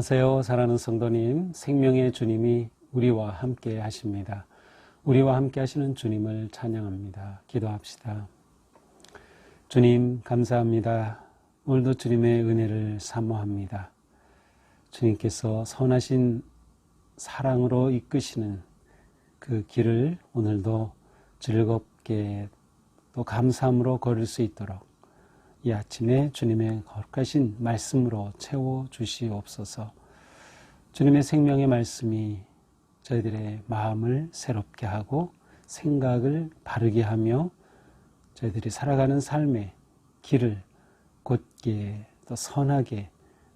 안녕하세요. 사랑하는 성도님, 생명의 주님이 우리와 함께 하십니다. 우리와 함께 하시는 주님을 찬양합니다. 기도합시다. 주님 감사합니다. 오늘도 주님의 은혜를 사모합니다. 주님께서 선하신 사랑으로 이끄시는 그 길을 오늘도 즐겁게 또 감사함으로 걸을 수 있도록 이 아침에 주님의 거룩하신 말씀으로 채워주시옵소서. 주님의 생명의 말씀이 저희들의 마음을 새롭게 하고 생각을 바르게 하며 저희들이 살아가는 삶의 길을 곧게 또 선하게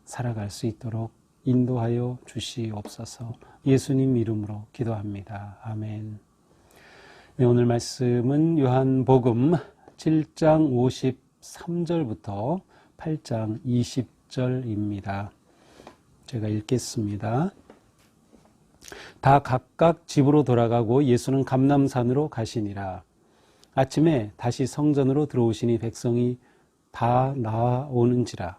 살아갈 수 있도록 인도하여 주시옵소서. 예수님 이름으로 기도합니다. 아멘. 네, 오늘 말씀은 요한복음 7장 53절부터 8장 20절입니다. 제가 읽겠습니다. 다 각각 집으로 돌아가고 예수는 감람산으로 가시니라. 아침에 다시 성전으로 들어오시니 백성이 다 나아오는지라.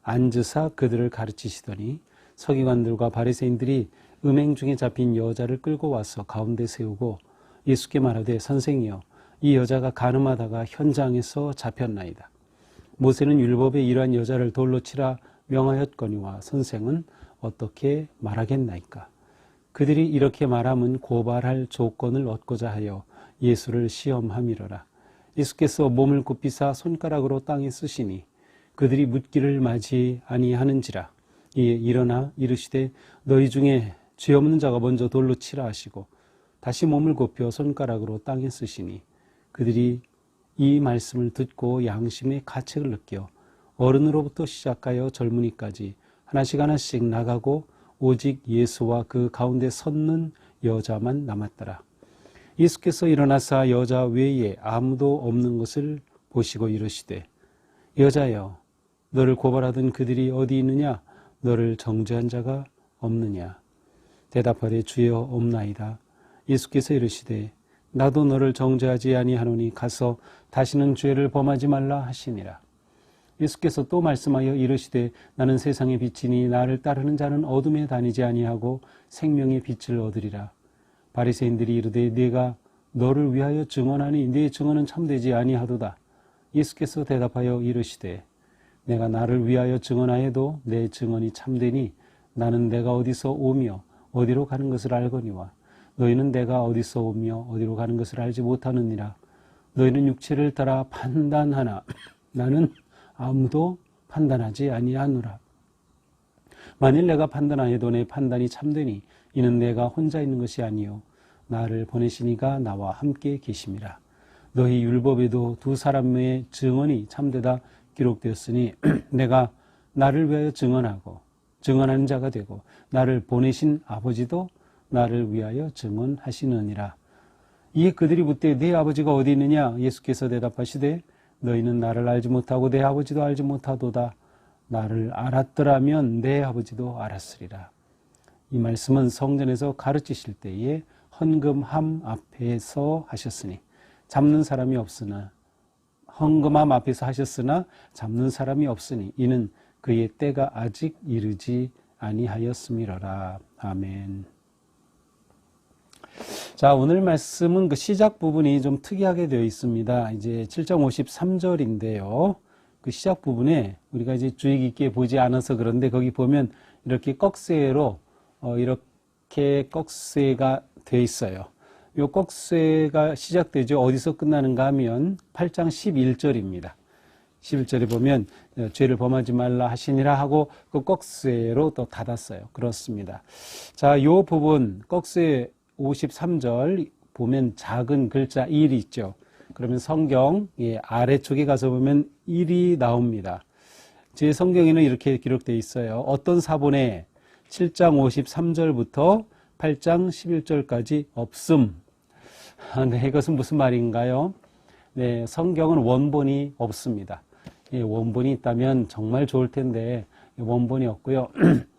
앉으사 그들을 가르치시더니 서기관들과 바리새인들이 음행 중에 잡힌 여자를 끌고 와서 가운데 세우고 예수께 말하되 선생이여 이 여자가 간음하다가 현장에서 잡혔나이다. 모세는 율법에 이러한 여자를 돌로 치라 명하였거니와 선생은 어떻게 말하겠나이까. 그들이 이렇게 말함은 고발할 조건을 얻고자 하여 예수를 시험함이로라. 예수께서 몸을 굽히사 손가락으로 땅에 쓰시니 그들이 묻기를 맞이 아니하는지라. 이에 일어나 이르시되 너희 중에 죄 없는 자가 먼저 돌로 치라 하시고 다시 몸을 굽혀 손가락으로 땅에 쓰시니 그들이 이 말씀을 듣고 양심의 가책을 느껴 어른으로부터 시작하여 젊은이까지 하나씩 나가고 오직 예수와 그 가운데 섰는 여자만 남았더라. 예수께서 일어나사 여자 외에 아무도 없는 것을 보시고 이르시되 여자여 너를 고발하던 그들이 어디 있느냐? 너를 정죄한 자가 없느냐? 대답하되 주여 없나이다. 예수께서 이르시되 나도 너를 정죄하지 아니하노니 가서 다시는 죄를 범하지 말라 하시니라. 예수께서 또 말씀하여 이르시되 나는 세상의 빛이니 나를 따르는 자는 어둠에 다니지 아니하고 생명의 빛을 얻으리라. 바리새인들이 이르되 네가 너를 위하여 증언하니 네 증언은 참되지 아니하도다. 예수께서 대답하여 이르시되 내가 나를 위하여 증언하여도 내 증언이 참되니 나는 내가 어디서 오며 어디로 가는 것을 알거니와 너희는 내가 어디서 오며 어디로 가는 것을 알지 못하느니라. 너희는 육체를 따라 판단하나 나는 아무도 판단하지 아니하노라. 만일 내가 판단하여도 내 판단이 참되니 이는 내가 혼자 있는 것이 아니요 나를 보내시니가 나와 함께 계심이라. 너희 율법에도 두 사람의 증언이 참되다 기록되었으니 내가 나를 위하여 증언하고 증언하는 자가 되고 나를 보내신 아버지도 나를 위하여 증언하시느니라. 이에 그들이 묻되 네 아버지가 어디 있느냐? 예수께서 대답하시되 너희는 나를 알지 못하고 내 아버지도 알지 못하도다. 나를 알았더라면 내 아버지도 알았으리라. 이 말씀은 성전에서 가르치실 때에 헌금함 앞에서 하셨으니 잡는 사람이 없으나 헌금함 앞에서 하셨으나 잡는 사람이 없으니 이는 그의 때가 아직 이르지 아니하였음이로라. 아멘. 자, 오늘 말씀은 그 시작 부분이 좀 특이하게 되어 있습니다. 이제 7장 53절인데요. 그 시작 부분에 우리가 이제 주의 깊게 보지 않아서 그런데 거기 보면 이렇게 꺽쇠로 이렇게 꺽쇠가 되어 있어요. 이 꺽쇠가 시작되죠. 어디서 끝나는가 하면 8장 11절입니다. 11절에 보면 죄를 범하지 말라 하시니라 하고 그 꺽쇠로 또 닫았어요. 그렇습니다. 자, 이 부분 꺽쇠 53절 보면 작은 글자 1이 있죠. 그러면 성경 아래쪽에 가서 보면 1이 나옵니다. 제 성경에는 이렇게 기록되어 있어요. 어떤 사본에 7장 53절부터 8장 11절까지 없음. 네, 이것은 무슨 말인가요? 네, 성경은 원본이 없습니다. 원본이 있다면 정말 좋을 텐데 원본이 없고요.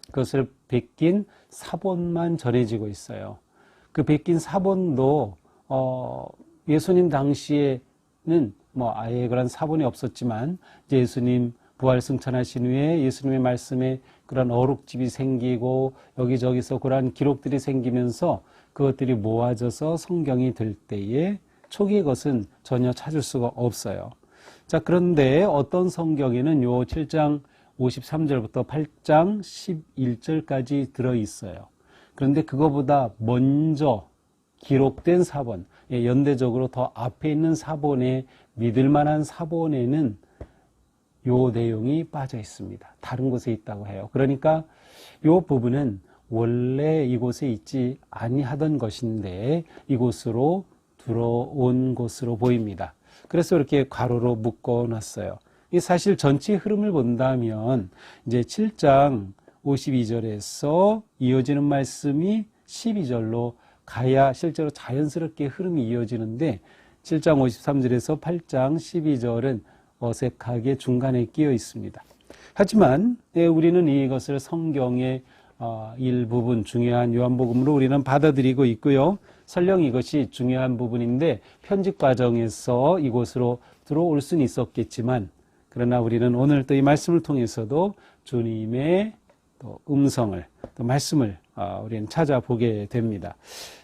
그것을 베낀 사본만 전해지고 있어요. 그 베낀 사본도 예수님 당시에는 아예 그런 사본이 없었지만 예수님 부활 승천하신 후에 예수님의 말씀에 그런 어록집이 생기고 여기저기서 그러한 기록들이 생기면서 그것들이 모아져서 성경이 될 때에 초기의 것은 전혀 찾을 수가 없어요. 자, 그런데 어떤 성경에는 요 7장 53절부터 8장 11절까지 들어있어요. 그런데 그거보다 먼저 기록된 사본, 연대적으로 더 앞에 있는 사본에 믿을 만한 사본에는 요 내용이 빠져 있습니다. 다른 곳에 있다고 해요. 그러니까 요 부분은 원래 이곳에 있지 아니하던 것인데 이곳으로 들어온 것으로 보입니다. 그래서 이렇게 괄호로 묶어놨어요. 이 사실 전체 흐름을 본다면 이제 7장 52절에서 이어지는 말씀이 12절로 가야 실제로 자연스럽게 흐름이 이어지는데 7장 53절에서 8장 12절은 어색하게 중간에 끼어 있습니다. 하지만 우리는 이것을 성경의 일부분, 중요한 요한복음으로 우리는 받아들이고 있고요. 설령 이것이 중요한 부분인데 편집 과정에서 이곳으로 들어올 수는 있었겠지만 그러나 우리는 오늘 또 이 말씀을 통해서도 주님의 또 음성을, 또 말씀을 우리는 찾아보게 됩니다.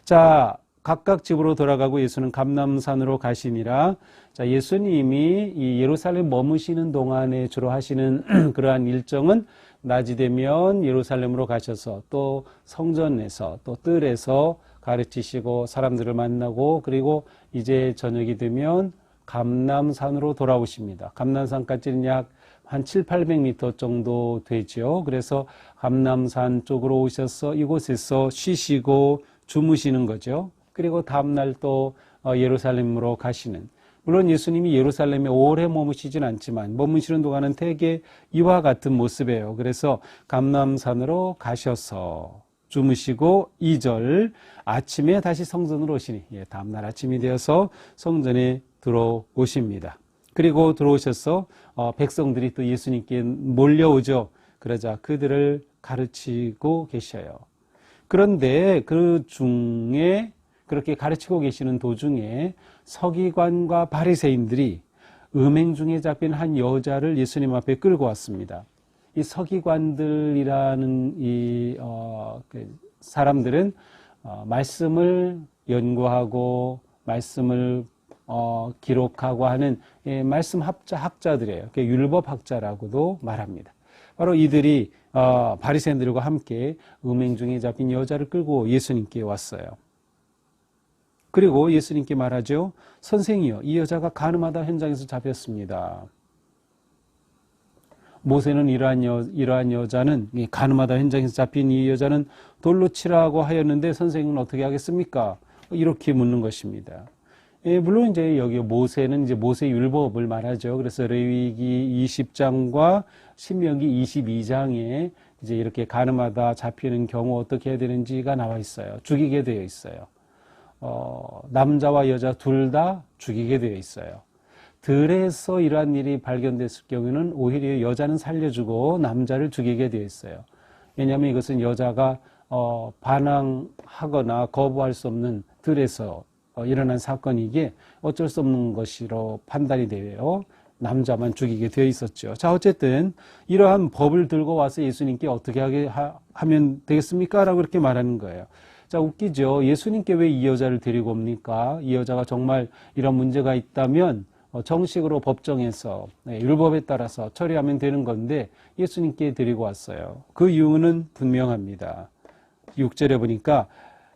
자, 각각 집으로 돌아가고 예수는 감람산으로 가시니라. 자, 예수님이 이 예루살렘 머무시는 동안에 주로 하시는 그러한 일정은 낮이 되면 예루살렘으로 가셔서 또 성전에서 또 뜰에서 가르치시고 사람들을 만나고 그리고 이제 저녁이 되면 감람산으로 돌아오십니다. 감람산까지는 약 한 700-800m 정도 되죠. 그래서 감람산 쪽으로 오셔서 이곳에서 쉬시고 주무시는 거죠. 그리고 다음날 또 예루살렘으로 가시는, 물론 예수님이 예루살렘에 오래 머무시진 않지만 머무시는 동안은 대개 이와 같은 모습이에요. 그래서 감람산으로 가셔서 주무시고 2절 아침에 다시 성전으로 오시니, 다음날 아침이 되어서 성전에 들어오십니다. 그리고 들어오셔서 백성들이 또 예수님께 몰려오죠. 그러자 그들을 가르치고 계셔요. 그런데 그 중에 그렇게 가르치고 계시는 도중에 서기관과 바리새인들이 음행 중에 잡힌 한 여자를 예수님 앞에 끌고 왔습니다. 이 서기관들이라는 사람들은 말씀을 연구하고 말씀을 기록하고 하는 말씀 학자들이에요. 율법학자라고도 말합니다. 바로 이들이 바리새인들과 함께 음행 중에 잡힌 여자를 끌고 예수님께 왔어요. 그리고 예수님께 말하죠. 선생이여, 이 여자가 가늠하다 현장에서 잡혔습니다. 모세는 이러한 여자는, 가늠하다 현장에서 잡힌 이 여자는 돌로 치라고 하였는데 선생님은 어떻게 하겠습니까? 이렇게 묻는 것입니다. 물론 이제 여기 모세는 이제 모세 율법을 말하죠. 그래서 레위기 20장과 신명기 22장에 이제 이렇게 가늠하다 잡히는 경우 어떻게 해야 되는지가 나와 있어요. 죽이게 되어 있어요. 남자와 여자 둘 다 죽이게 되어 있어요. 들에서 이러한 일이 발견됐을 경우에는 오히려 여자는 살려주고 남자를 죽이게 되어 있어요. 왜냐하면 이것은 여자가 반항하거나 거부할 수 없는 들에서 일어난 사건이기에 어쩔 수 없는 것으로 판단이 되어 남자만 죽이게 되어 있었죠. 자, 어쨌든 이러한 법을 들고 와서 예수님께 어떻게 하면 되겠습니까? 라고 이렇게 말하는 거예요. 자, 웃기죠. 예수님께 왜 이 여자를 데리고 옵니까? 이 여자가 정말 이런 문제가 있다면 정식으로 법정에서 율법에 따라서 처리하면 되는 건데 예수님께 데리고 왔어요. 그 이유는 분명합니다. 6절에 보니까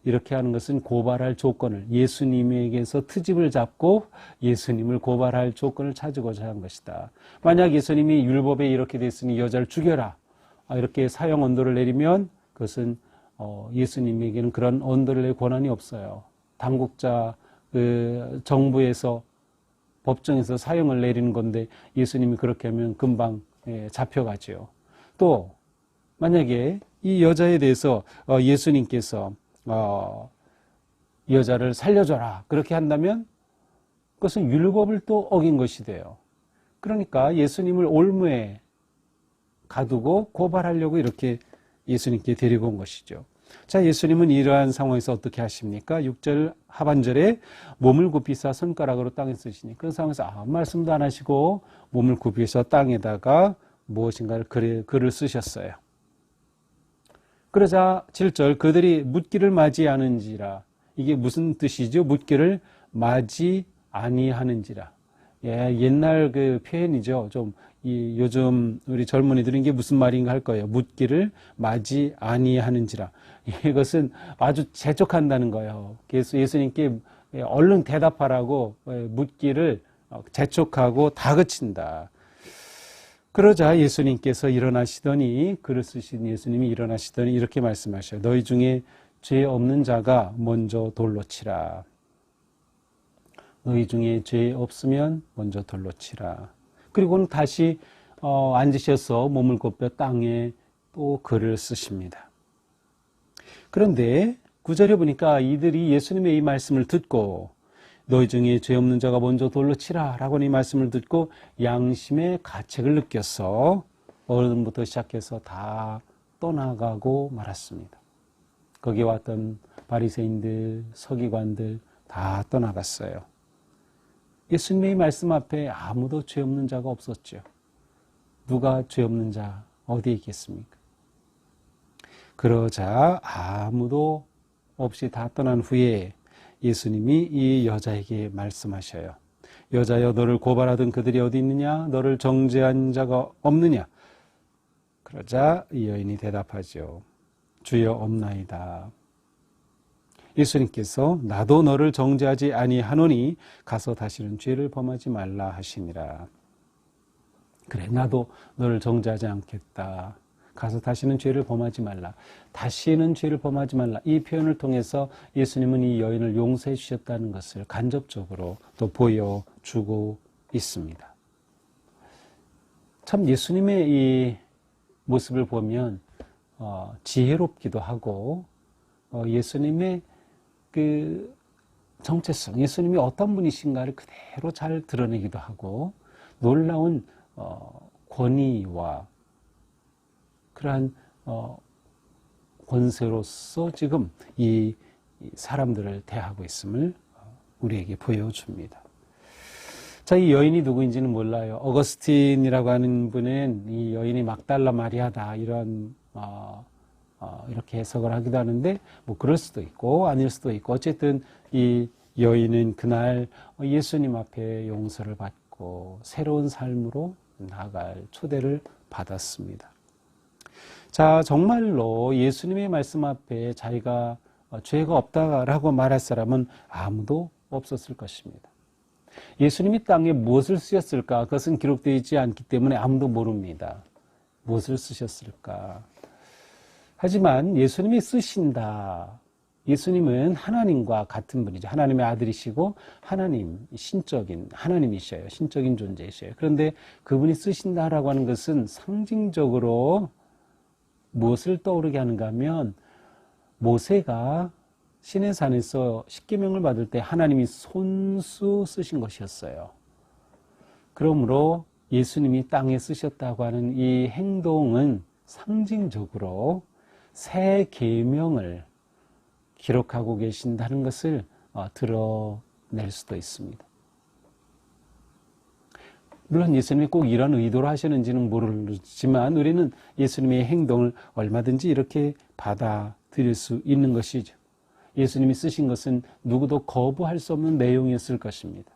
이렇게 하는 것은 고발할 조건을, 예수님에게서 트집을 잡고 예수님을 고발할 조건을 찾으고자 한 것이다. 만약 예수님이 율법에 이렇게 됐으니 여자를 죽여라, 이렇게 사형 언도를 내리면 그것은 예수님에게는 그런 언도를 낼 권한이 없어요. 당국자 정부에서 법정에서 사형을 내리는 건데 예수님이 그렇게 하면 금방 잡혀가죠. 또 만약에 이 여자에 대해서 예수님께서 여자를 살려줘라 그렇게 한다면 그것은 율법을 또 어긴 것이 돼요. 그러니까 예수님을 올무에 가두고 고발하려고 이렇게 예수님께 데리고 온 것이죠. 자, 예수님은 이러한 상황에서 어떻게 하십니까? 6절 하반절에 몸을 굽히사 손가락으로 땅에 쓰시니, 그런 상황에서 아무 말씀도 안 하시고 몸을 굽히셔 땅에다가 무엇인가를 글을 쓰셨어요. 그러자 7절 그들이 묻기를 맞이하는지라. 이게 무슨 뜻이죠? 묻기를 맞이 아니하는지라. 예, 옛날 그 표현이죠. 좀 요즘 우리 젊은이들은 이게 무슨 말인가 할 거예요. 묻기를 맞이 아니하는지라. 이것은 아주 재촉한다는 거예요. 그래서 예수님께 얼른 대답하라고 묻기를 재촉하고 다그친다. 그러자 예수님께서 일어나시더니, 글을 쓰신 예수님이 일어나시더니 이렇게 말씀하셔요. 너희 중에 죄 없는 자가 먼저 돌로 치라. 너희 중에 죄 없으면 먼저 돌로 치라. 그리고는 다시 앉으셔서 몸을 굽혀 땅에 또 글을 쓰십니다. 그런데 9절에 보니까 이들이 예수님의 이 말씀을 듣고 너희 중에 죄 없는 자가 먼저 돌로 치라 라고 이 말씀을 듣고 양심의 가책을 느껴서 어른부터 시작해서 다 떠나가고 말았습니다. 거기 왔던 바리새인들, 서기관들 다 떠나갔어요. 예수님의 말씀 앞에 아무도 죄 없는 자가 없었죠. 누가 죄 없는 자 어디에 있겠습니까? 그러자 아무도 없이 다 떠난 후에 예수님이 이 여자에게 말씀하셔요. 여자여, 너를 고발하던 그들이 어디 있느냐? 너를 정죄한 자가 없느냐? 그러자 이 여인이 대답하죠. 주여, 없나이다. 예수님께서 나도 너를 정죄하지 아니하노니 가서 다시는 죄를 범하지 말라 하시니라. 그래, 나도 너를 정죄하지 않겠다. 가서 다시는 죄를 범하지 말라. 다시는 죄를 범하지 말라. 이 표현을 통해서 예수님은 이 여인을 용서해 주셨다는 것을 간접적으로 또 보여주고 있습니다. 참 예수님의 이 모습을 보면 지혜롭기도 하고 예수님의 그 정체성, 예수님이 어떤 분이신가를 그대로 잘 드러내기도 하고 놀라운 권위와 그러한 권세로서 지금 이 사람들을 대하고 있음을 우리에게 보여줍니다. 자, 이 여인이 누구인지는 몰라요. 어거스틴이라고 하는 분은 이 여인이 막달라 마리아다 이런 이렇게 해석을 하기도 하는데 뭐 그럴 수도 있고 아닐 수도 있고 어쨌든 이 여인은 그날 예수님 앞에 용서를 받고 새로운 삶으로 나아갈 초대를 받았습니다. 자, 정말로 예수님의 말씀 앞에 자기가 죄가 없다라고 말할 사람은 아무도 없었을 것입니다. 예수님이 땅에 무엇을 쓰셨을까? 그것은 기록되어 있지 않기 때문에 아무도 모릅니다. 무엇을 쓰셨을까? 하지만 예수님이 쓰신다. 예수님은 하나님과 같은 분이죠. 하나님의 아들이시고 하나님, 신적인 하나님이셔요. 신적인 존재이셔요. 그런데 그분이 쓰신다라고 하는 것은 상징적으로 무엇을 떠오르게 하는가 하면 모세가 시내산에서 십계명을 받을 때 하나님이 손수 쓰신 것이었어요. 그러므로 예수님이 땅에 쓰셨다고 하는 이 행동은 상징적으로 새 계명을 기록하고 계신다는 것을 드러낼 수도 있습니다. 물론 예수님이 꼭 이런 의도로 하셨는지는 모르지만 우리는 예수님의 행동을 얼마든지 이렇게 받아들일 수 있는 것이죠. 예수님이 쓰신 것은 누구도 거부할 수 없는 내용이었을 것입니다.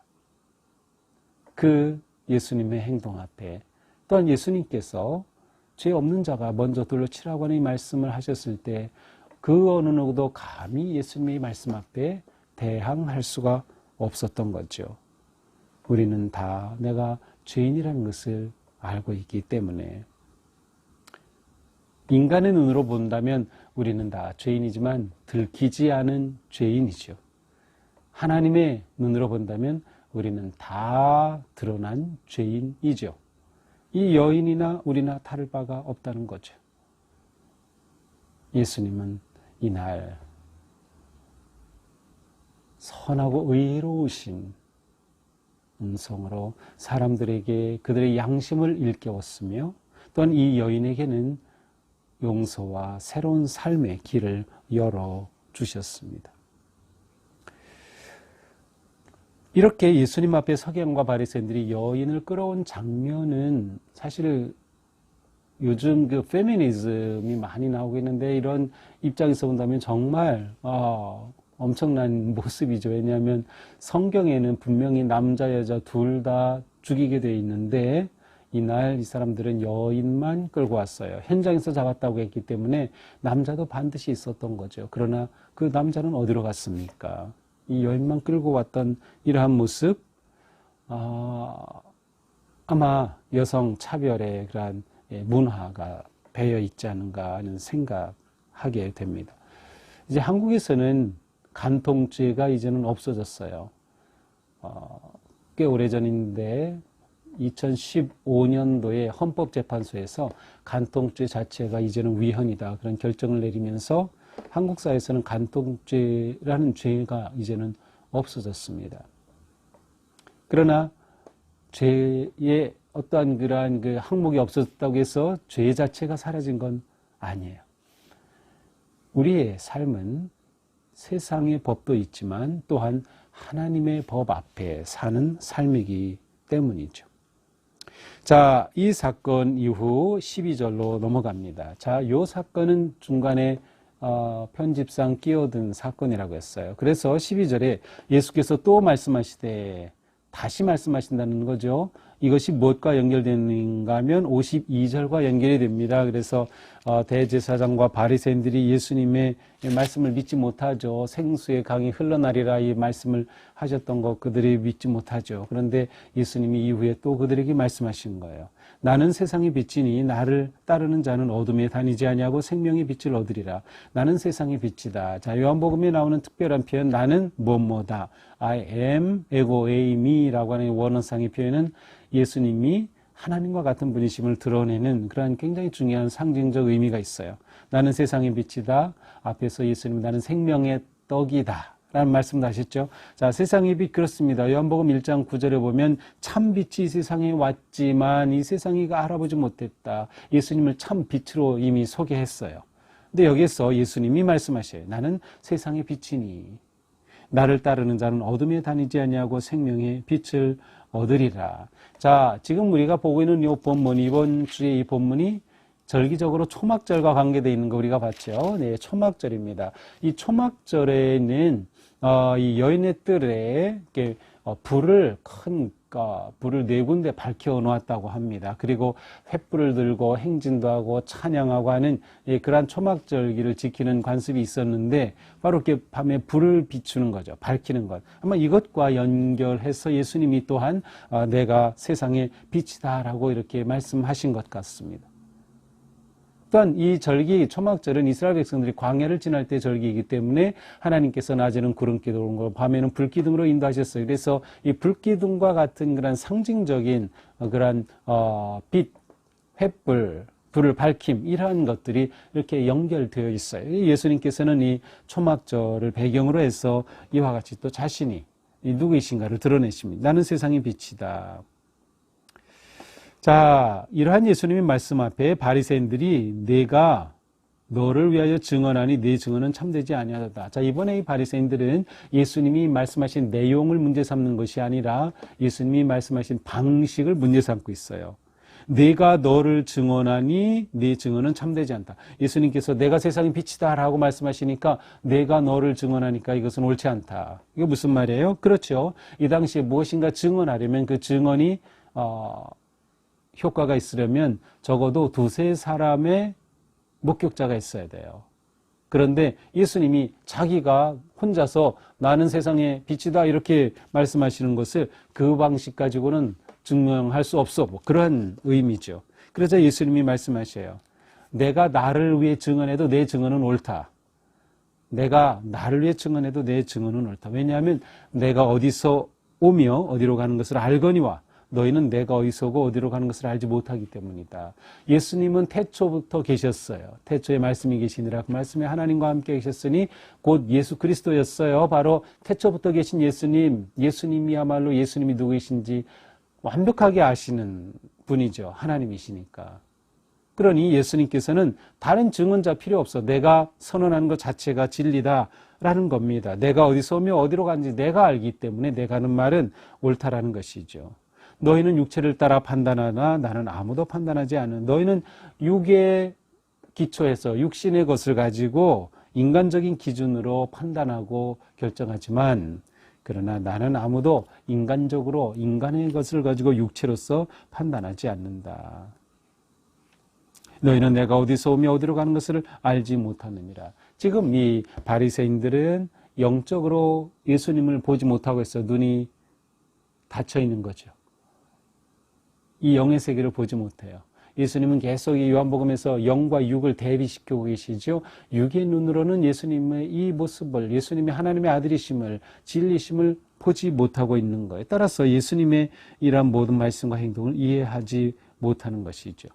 그 예수님의 행동 앞에 또한 예수님께서 죄 없는 자가 먼저 돌로 치라고 하는 이 말씀을 하셨을 때 그 어느 누구도 감히 예수님의 말씀 앞에 대항할 수가 없었던 거죠. 우리는 다 내가 죄인이라는 것을 알고 있기 때문에 인간의 눈으로 본다면 우리는 다 죄인이지만 들키지 않은 죄인이죠. 하나님의 눈으로 본다면 우리는 다 드러난 죄인이죠. 이 여인이나 우리나 다를 바가 없다는 거죠. 예수님은 이날 선하고 의로우신 음성으로 사람들에게 그들의 양심을 일깨웠으며 또한 이 여인에게는 용서와 새로운 삶의 길을 열어주셨습니다. 이렇게 예수님 앞에 서기관과 바리새인들이 여인을 끌어온 장면은 사실 요즘 그 페미니즘이 많이 나오고 있는데 이런 입장에서 본다면 정말 엄청난 모습이죠. 왜냐하면 성경에는 분명히 남자 여자 둘 다 죽이게 돼 있는데 이날 이 사람들은 여인만 끌고 왔어요. 현장에서 잡았다고 했기 때문에 남자도 반드시 있었던 거죠. 그러나 그 남자는 어디로 갔습니까? 이 여인만 끌고 왔던 이러한 모습, 아마 여성 차별의 그러한 문화가 배어 있지 않은가 하는 생각하게 됩니다. 이제 한국에서는 간통죄가 이제는 없어졌어요. 꽤 오래전인데 2015년도에 헌법재판소에서 간통죄 자체가 이제는 위헌이다 그런 결정을 내리면서 한국 사회에서는 간통죄라는 죄가 이제는 없어졌습니다. 그러나 죄의 어떠한 그러한 그 항목이 없어졌다고 해서 죄 자체가 사라진 건 아니에요. 우리의 삶은 세상의 법도 있지만 또한 하나님의 법 앞에 사는 삶이기 때문이죠. 자, 이 사건 이후 12절로 넘어갑니다. 자, 이 사건은 중간에 편집상 끼어든 사건이라고 했어요. 그래서 12절에 예수께서 또 말씀하시되 다시 말씀하신다는 거죠. 이것이 무엇과 연결되는가 하면 52절과 연결이 됩니다. 그래서 대제사장과 바리새인들이 예수님의 말씀을 믿지 못하죠. 생수의 강이 흘러나리라 이 말씀을 하셨던 것 그들이 믿지 못하죠. 그런데 예수님이 이후에 또 그들에게 말씀하신 거예요. 나는 세상의 빛이니 나를 따르는 자는 어둠에 다니지 아니하고 생명의 빛을 얻으리라. 나는 세상의 빛이다. 자, 요한복음에 나오는 특별한 표현 나는 뭐뭐다. I am, ego, eimi라고 하는 원어상의 표현은 예수님이 하나님과 같은 분이심을 드러내는 그러한 굉장히 중요한 상징적 의미가 있어요. 나는 세상의 빛이다. 앞에서 예수님 나는 생명의 떡이다. 라는 말씀도 하셨죠. 자, 세상의 빛 그렇습니다. 요한복음 1장 9절에 보면 참 빛이 세상에 왔지만 이 세상이 알아보지 못했다. 예수님을 참 빛으로 이미 소개했어요. 근데 여기서 예수님이 말씀하셔요. 나는 세상의 빛이니 나를 따르는 자는 어둠에 다니지 아니하고 생명의 빛을 얻으리라. 자, 지금 우리가 보고 있는 이 본문, 이번 주에 이 본문이 절기적으로 초막절과 관계되어 있는 거 우리가 봤죠. 네, 초막절입니다. 이 초막절에는 이 여인의 뜰에 이렇게 불을 네 군데 밝혀 놓았다고 합니다. 그리고 횃불을 들고 행진도 하고 찬양하고 하는 그러한 초막절기를 지키는 관습이 있었는데 바로 이렇게 밤에 불을 비추는 거죠. 밝히는 것. 아마 이것과 연결해서 예수님이 또한 내가 세상의 빛이다라고 이렇게 말씀하신 것 같습니다. 또한 이 절기 초막절은 이스라엘 백성들이 광야를 지날 때 절기이기 때문에 하나님께서 낮에는 구름기둥으로 밤에는 불기둥으로 인도하셨어요. 그래서 이 불기둥과 같은 그런 상징적인 그런 빛, 횃불, 불을 밝힘 이러한 것들이 이렇게 연결되어 있어요. 예수님께서는 이 초막절을 배경으로 해서 이와 같이 또 자신이 누구이신가를 드러내십니다. 나는 세상의 빛이다. 자, 이러한 예수님의 말씀 앞에 바리새인들이 내가 너를 위하여 증언하니 네 증언은 참되지 아니하다. 자, 이번에 이 바리새인들은 예수님이 말씀하신 내용을 문제 삼는 것이 아니라 예수님이 말씀하신 방식을 문제 삼고 있어요. 내가 너를 증언하니 네 증언은 참되지 않다. 예수님께서 내가 세상의 빛이다 라고 말씀하시니까 내가 너를 증언하니까 이것은 옳지 않다. 이게 무슨 말이에요? 그렇죠. 이 당시에 무엇인가 증언하려면 그 증언이 효과가 있으려면 적어도 두세 사람의 목격자가 있어야 돼요. 그런데 예수님이 자기가 혼자서 나는 세상의 빛이다 이렇게 말씀하시는 것을 그 방식 가지고는 증명할 수 없어. 그런 의미죠. 그래서 예수님이 말씀하셔요. 내가 나를 위해 증언해도 내 증언은 옳다. 내가 나를 위해 증언해도 내 증언은 옳다. 왜냐하면 내가 어디서 오며 어디로 가는 것을 알거니와 너희는 내가 어디서 오고 어디로 가는 것을 알지 못하기 때문이다. 예수님은 태초부터 계셨어요. 태초에 말씀이 계시니라. 그 말씀에 하나님과 함께 계셨으니 곧 예수 그리스도였어요. 바로 태초부터 계신 예수님, 예수님이야말로 예수님이 누구이신지 완벽하게 아시는 분이죠. 하나님이시니까. 그러니 예수님께서는 다른 증언자 필요 없어. 내가 선언하는 것 자체가 진리다라는 겁니다. 내가 어디서 오며 어디로 가는지 내가 알기 때문에 내가 하는 말은 옳다라는 것이죠. 너희는 육체를 따라 판단하나 나는 아무도 판단하지 않은. 너희는 육의 기초에서 육신의 것을 가지고 인간적인 기준으로 판단하고 결정하지만 그러나 나는 아무도 인간적으로 인간의 것을 가지고 육체로서 판단하지 않는다. 너희는 내가 어디서 오며 어디로 가는 것을 알지 못하느니라. 지금 이 바리새인들은 영적으로 예수님을 보지 못하고 있어. 눈이 닫혀 있는 거죠. 이 영의 세계를 보지 못해요. 예수님은 계속 이 요한복음에서 영과 육을 대비시키고 계시죠. 육의 눈으로는 예수님의 이 모습을, 예수님이 하나님의 아들이심을, 진리심을 보지 못하고 있는 거예요. 따라서 예수님의 이러한 모든 말씀과 행동을 이해하지 못하는 것이죠.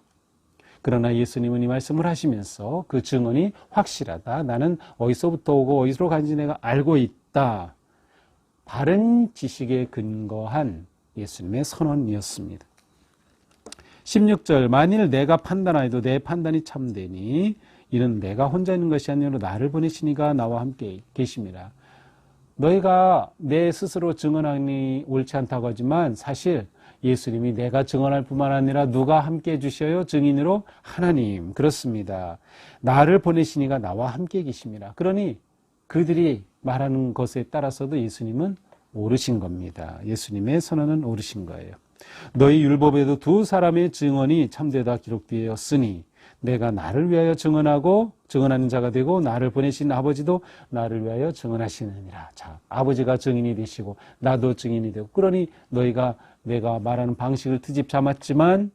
그러나 예수님은 이 말씀을 하시면서 그 증언이 확실하다. 나는 어디서부터 오고 어디로 가는지 내가 알고 있다. 바른 지식에 근거한 예수님의 선언이었습니다. 16절 만일 내가 판단하여도 내 판단이 참되니 이는 내가 혼자 있는 것이 아니라 나를 보내시니가 나와 함께 계심이라. 너희가 내 스스로 증언하니 옳지 않다고 하지만 사실 예수님이 내가 증언할 뿐만 아니라 누가 함께 해주셔요? 증인으로 하나님. 그렇습니다. 나를 보내시니가 나와 함께 계심이라. 그러니 그들이 말하는 것에 따라서도 예수님은 옳으신 겁니다. 예수님의 선언은 옳으신 거예요. 너희 율법에도 두 사람의 증언이 참되다 기록되었으니 내가 나를 위하여 증언하고 증언하는 자가 되고 나를 보내신 아버지도 나를 위하여 증언하시느니라. 자, 아버지가 증인이 되시고 나도 증인이 되고 그러니 너희가 내가 말하는 방식을 트집 잡았지만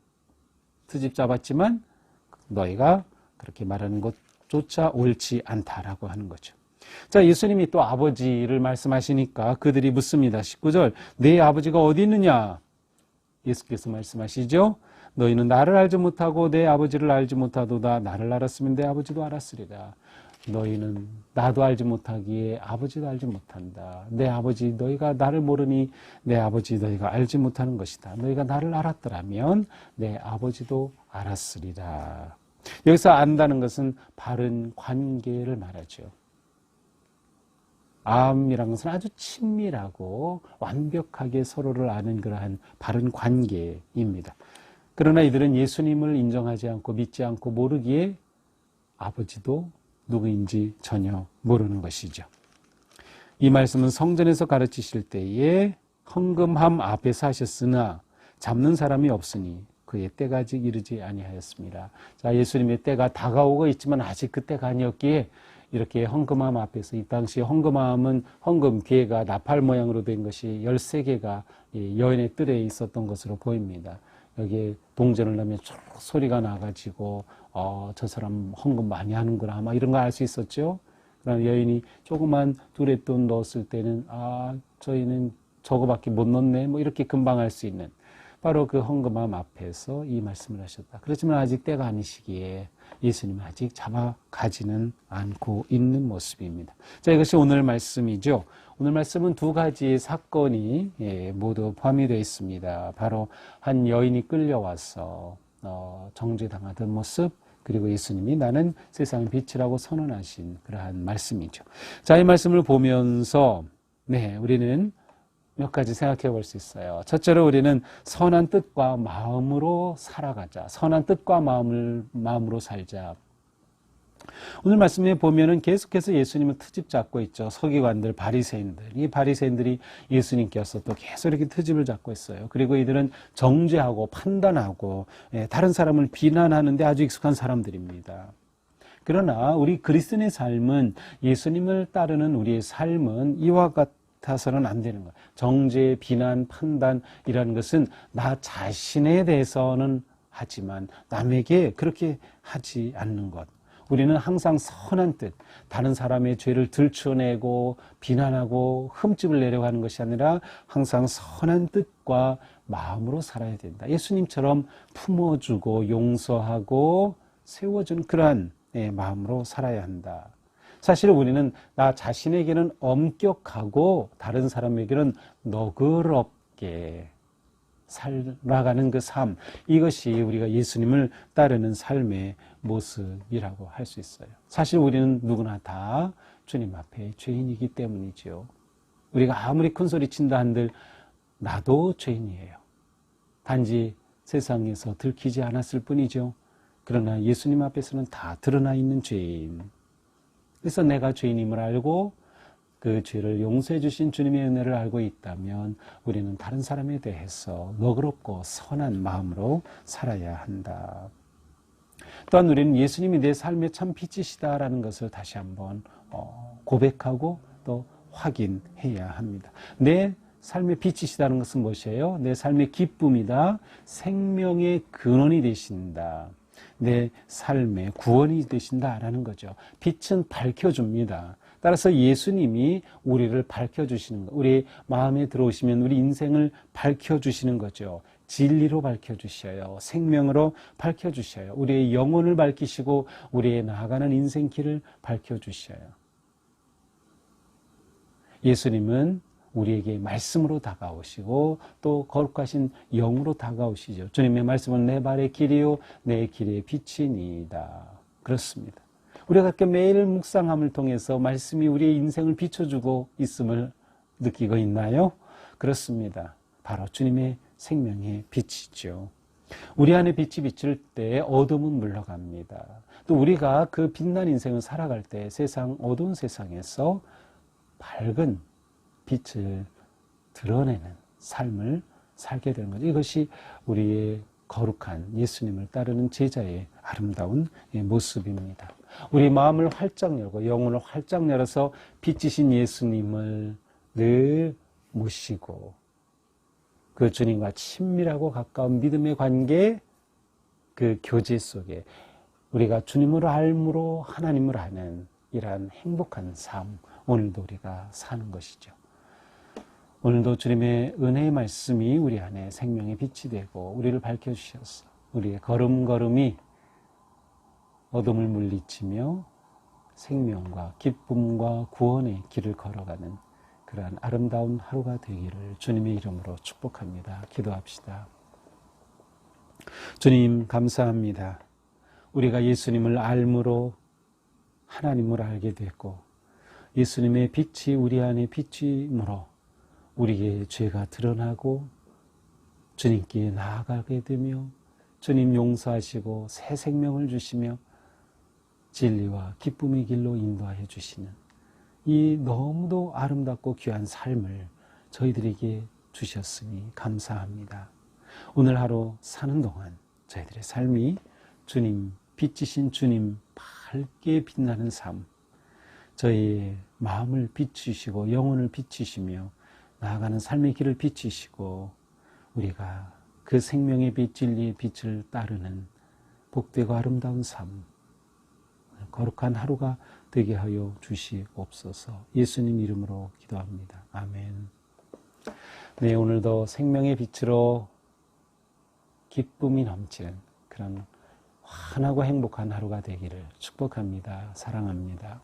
너희가 그렇게 말하는 것조차 옳지 않다라고 하는 거죠. 자, 예수님이 또 아버지를 말씀하시니까 그들이 묻습니다. 19절 내 아버지가 어디 있느냐? 예수께서 말씀하시죠. 너희는 나를 알지 못하고 내 아버지를 알지 못하도다. 나를 알았으면 내 아버지도 알았으리라. 너희는 나도 알지 못하기에 아버지도 알지 못한다. 내 아버지 너희가 나를 모르니 내 아버지 너희가 알지 못하는 것이다. 너희가 나를 알았더라면 내 아버지도 알았으리라. 여기서 안다는 것은 바른 관계를 말하죠. 암이라는 것은 아주 친밀하고 완벽하게 서로를 아는 그러한 바른 관계입니다. 그러나 이들은 예수님을 인정하지 않고 믿지 않고 모르기에 아버지도 누구인지 전혀 모르는 것이죠. 이 말씀은 성전에서 가르치실 때에 헌금함 앞에서 하셨으나 잡는 사람이 없으니 그의 때가 아직 이르지 아니하였습니다. 자, 예수님의 때가 다가오고 있지만 아직 그 때가 아니었기에 이렇게 헌금함 앞에서 이 당시 헌금함은 헌금 괴가 나팔 모양으로 된 것이 13개가 여인의 뜰에 있었던 것으로 보입니다. 여기에 동전을 넣으면 쭉 소리가 나가지고 저 사람 헌금 많이 하는구나 막 이런 거 알 수 있었죠. 그러나 여인이 조그만 두레돈 넣었을 때는 저희는 저거밖에 못 넣네 뭐 이렇게 금방 알 수 있는 바로 그 헌금함 앞에서 이 말씀을 하셨다. 그렇지만 아직 때가 아니시기에 예수님은 아직 잡아가지는 않고 있는 모습입니다. 자, 이것이 오늘 말씀이죠. 오늘 말씀은 두 가지의 사건이 모두 포함이 되어 있습니다. 바로 한 여인이 끌려와서 정죄당하던 모습, 그리고 예수님이 나는 세상의 빛이라고 선언하신 그러한 말씀이죠. 자, 이 말씀을 보면서 우리는 몇 가지 생각해 볼 수 있어요. 첫째로 우리는 선한 뜻과 마음으로 살아가자. 선한 뜻과 마음으로 살자. 오늘 말씀에 보면은 계속해서 예수님을 트집 잡고 있죠. 서기관들, 바리새인들. 이 바리새인들이 예수님께서 또 계속 이렇게 트집을 잡고 있어요. 그리고 이들은 정죄하고 판단하고 다른 사람을 비난하는데 아주 익숙한 사람들입니다. 그러나 우리 그리스도인의 삶은 예수님을 따르는 우리의 삶은 이와 같아서는 안 되는 거예요. 정죄, 비난, 판단이라는 것은 나 자신에 대해서는 하지만 남에게 그렇게 하지 않는 것. 우리는 항상 선한 뜻, 다른 사람의 죄를 들춰내고 비난하고 흠집을 내려고 하는 것이 아니라 항상 선한 뜻과 마음으로 살아야 된다. 예수님처럼 품어주고 용서하고 세워주는 그러한 마음으로 살아야 한다. 사실 우리는 나 자신에게는 엄격하고 다른 사람에게는 너그럽게 살아가는 그 삶, 이것이 우리가 예수님을 따르는 삶의 모습이라고 할 수 있어요. 사실 우리는 누구나 다 주님 앞에 죄인이기 때문이죠. 우리가 아무리 큰 소리 친다 한들 나도 죄인이에요. 단지 세상에서 들키지 않았을 뿐이죠. 그러나 예수님 앞에서는 다 드러나 있는 죄인. 그래서 내가 죄인임을 알고 그 죄를 용서해 주신 주님의 은혜를 알고 있다면 우리는 다른 사람에 대해서 너그럽고 선한 마음으로 살아야 한다. 또한 우리는 예수님이 내 삶의 참 빛이시다라는 것을 다시 한번 고백하고 또 확인해야 합니다. 내 삶의 빛이시다는 것은 무엇이에요? 내 삶의 기쁨이다. 생명의 근원이 되신다. 내 삶의 구원이 되신다라는 거죠. 빛은 밝혀줍니다. 따라서 예수님이 우리를 밝혀주시는 것, 우리 마음에 들어오시면 우리 인생을 밝혀주시는 거죠. 진리로 밝혀주셔요. 생명으로 밝혀주셔요. 우리의 영혼을 밝히시고 우리의 나아가는 인생길을 밝혀주셔요. 예수님은 우리에게 말씀으로 다가오시고 또 거룩하신 영으로 다가오시죠. 주님의 말씀은 내 발의 길이요 내 길의 빛이니이다. 그렇습니다. 우리가 가끔 매일 묵상함을 통해서 말씀이 우리의 인생을 비춰주고 있음을 느끼고 있나요? 그렇습니다. 바로 주님의 생명의 빛이죠. 우리 안에 빛이 비칠 때 어둠은 물러갑니다. 또 우리가 그 빛난 인생을 살아갈 때 세상 어두운 세상에서 밝은 빛을 드러내는 삶을 살게 되는 거죠. 이것이 우리의 거룩한 예수님을 따르는 제자의 아름다운 모습입니다. 우리 마음을 활짝 열고 영혼을 활짝 열어서 빛이신 예수님을 늘 모시고 그 주님과 친밀하고 가까운 믿음의 관계, 그 교제 속에 우리가 주님을 알므로 하나님을 아는 이러한 행복한 삶, 오늘도 우리가 사는 것이죠. 오늘도 주님의 은혜의 말씀이 우리 안에 생명의 빛이 되고 우리를 밝혀주셔서 우리의 걸음걸음이 어둠을 물리치며 생명과 기쁨과 구원의 길을 걸어가는 그러한 아름다운 하루가 되기를 주님의 이름으로 축복합니다. 기도합시다. 주님 감사합니다. 우리가 예수님을 알므로 하나님을 알게 됐고 예수님의 빛이 우리 안에 빛이므로 우리의 죄가 드러나고 주님께 나아가게 되며 주님 용서하시고 새 생명을 주시며 진리와 기쁨의 길로 인도하여 주시는 이 너무도 아름답고 귀한 삶을 저희들에게 주셨으니 감사합니다. 오늘 하루 사는 동안 저희들의 삶이 주님, 빛이신 주님 밝게 빛나는 삶, 저희의 마음을 비추시고 영혼을 비추시며 나아가는 삶의 길을 비추시고 우리가 그 생명의 빛, 진리의 빛을 따르는 복되고 아름다운 삶, 거룩한 하루가 되게 하여 주시옵소서. 예수님 이름으로 기도합니다. 아멘. 네, 오늘도 생명의 빛으로 기쁨이 넘치는 그런 환하고 행복한 하루가 되기를 축복합니다. 사랑합니다.